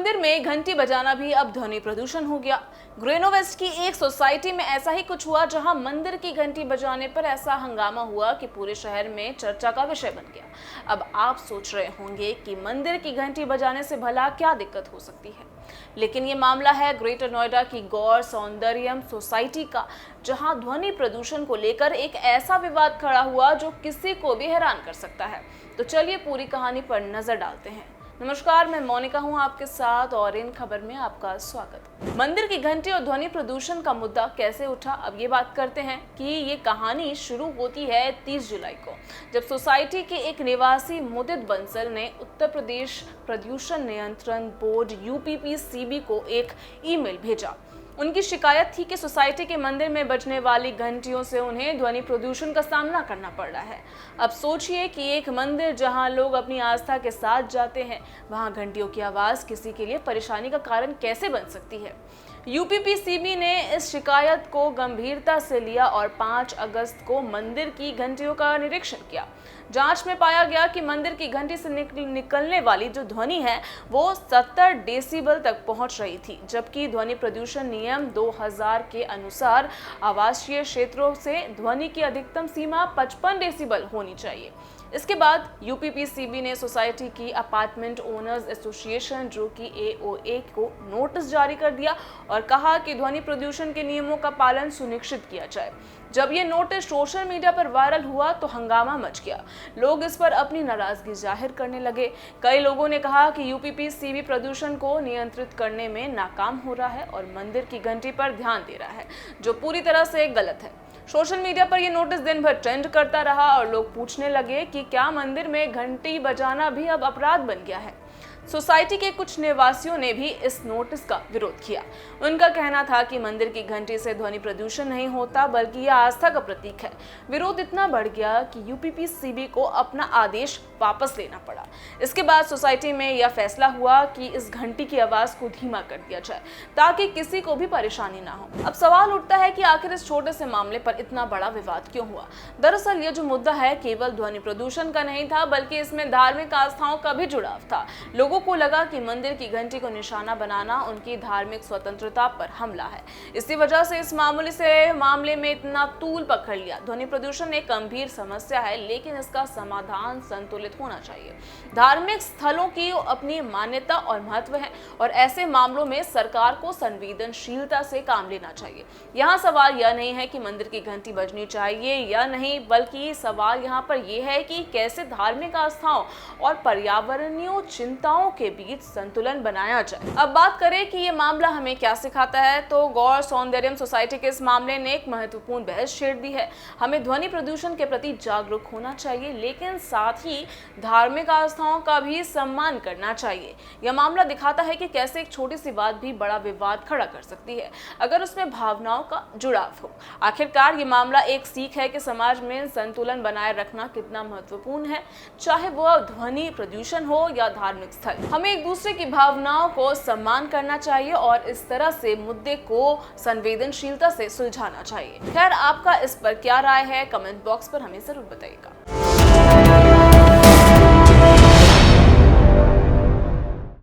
मंदिर में घंटी बजाना भी अब ध्वनि प्रदूषण हो गया। ग्रेनो वेस्ट की एक सोसाइटी में ऐसा ही कुछ हुआ, जहां मंदिर की घंटी बजाने पर ऐसा हंगामा हुआ कि पूरे शहर में चर्चा का विषय बन गया। अब आप सोच रहे होंगे कि मंदिर की घंटी बजाने से भला क्या दिक्कत हो सकती है, लेकिन ये मामला है ग्रेटर नोएडा की गौर सौंदर्यम सोसाइटी का, जहां ध्वनि प्रदूषण को लेकर एक ऐसा विवाद खड़ा हुआ जो किसी को भी हैरान कर सकता है। तो चलिए पूरी कहानी पर नजर डालते हैं। नमस्कार, मैं मोनिका हूं आपके साथ और इन खबर में आपका स्वागत। मंदिर की घंटी और ध्वनि प्रदूषण का मुद्दा कैसे उठा, अब ये बात करते हैं कि ये कहानी शुरू होती है 30 जुलाई को, जब सोसाइटी के एक निवासी मुदित बंसल ने उत्तर प्रदेश प्रदूषण नियंत्रण बोर्ड UPPCB को एक ईमेल भेजा। उनकी शिकायत थी कि सोसाइटी के मंदिर में बजने वाली घंटियों से उन्हें ध्वनि प्रदूषण का सामना करना पड़ रहा है। अब सोचिए कि एक मंदिर जहां लोग अपनी आस्था के साथ जाते हैं, वहां घंटियों की आवाज़ किसी के लिए परेशानी का कारण कैसे बन सकती है। UPPCB ने इस शिकायत को गंभीरता से लिया और 5 अगस्त को मंदिर की घंटियों का निरीक्षण किया। जांच में पाया गया कि मंदिर की घंटी से निकलने वाली जो ध्वनि है वो 70 डेसिबल तक पहुंच रही थी, जबकि ध्वनि प्रदूषण नियम 2000 के अनुसार आवासीय क्षेत्रों से ध्वनि की अधिकतम सीमा 55 डेसिबल होनी चाहिए। इसके बाद UPPCB ने सोसाइटी की अपार्टमेंट ओनर्स एसोसिएशन जो कि AOA को नोटिस जारी कर दिया और कहा कि ध्वनि प्रदूषण के नियमों का पालन सुनिश्चित किया जाए। जब ये नोटिस सोशल मीडिया पर वायरल हुआ तो हंगामा मच गया। लोग इस पर अपनी नाराजगी जाहिर करने लगे। कई लोगों ने कहा कि UPPCB प्रदूषण को नियंत्रित करने में नाकाम हो रहा है और मंदिर की घंटी पर ध्यान दे रहा है, जो पूरी तरह से गलत है। सोशल मीडिया पर यह नोटिस दिन भर ट्रेंड करता रहा और लोग पूछने लगे कि क्या मंदिर में घंटी बजाना भी अब अपराध बन गया है। सोसाइटी के कुछ निवासियों ने भी इस नोटिस का विरोध किया। उनका कहना था कि मंदिर की घंटी से ध्वनि प्रदूषण नहीं होता, बल्कि यह आस्था का प्रतीक है। विरोध इतना बढ़ गया कि UPPCB को अपना आदेश वापस लेना पड़ा। इसके बाद सोसाइटी में यह फैसला हुआ कि इस घंटी की आवाज को धीमा कर दिया जाए ताकि किसी को भी परेशानी ना हो। अब सवाल उठता है कि आखिर इस छोटे से मामले पर इतना बड़ा विवाद क्यों हुआ। दरअसल यह जो मुद्दा है केवल ध्वनि प्रदूषण का नहीं था, बल्कि इसमें धार्मिक आस्थाओं का भी जुड़ाव था। लोगों को लगा कि मंदिर की घंटी को निशाना बनाना उनकी धार्मिक स्वतंत्रता पर हमला है। इसी वजह से इस मामले में इतना तूल पकड़ लिया। ध्वनि प्रदूषण एक गंभीर समस्या है, लेकिन इसका समाधान संतुलित होना चाहिए। धार्मिक स्थलों की अपनी मान्यता और महत्व है और ऐसे मामलों में सरकार को संवेदनशीलता से काम लेना चाहिए। यहाँ सवाल यह नहीं है कि मंदिर की घंटी बजनी चाहिए या नहीं, बल्कि सवाल यहाँ पर यह है कि कैसे धार्मिक आस्थाओं और पर्यावरणीय चिंताओं के बीच संतुलन बनाया जाए। अब बात करें कि ये मामला हमें क्या सिखाता है, तो गौर सौंदर्यम सोसाइटी के इस मामले ने एक महत्वपूर्ण बहस छेड़ दी है। हमें ध्वनि प्रदूषण के प्रति जागरूक होना चाहिए, लेकिन साथ ही धार्मिक आस्थाओं का भी सम्मान करना चाहिए। यह मामला दिखाता है कि कैसे एक छोटी सी बात भी बड़ा विवाद खड़ा कर सकती है, अगर उसमें भावनाओं का जुड़ाव हो। आखिरकार ये मामला एक सीख है कि समाज में संतुलन बनाए रखना कितना महत्वपूर्ण है, चाहे वह ध्वनि प्रदूषण हो या धार्मिक स्थल। हमें एक दूसरे की भावनाओं को सम्मान करना चाहिए और इस तरह से मुद्दे को संवेदनशीलता से सुलझाना चाहिए। खैर, आपका इस पर क्या राय है, कमेंट बॉक्स पर हमें जरूर बताइएगा।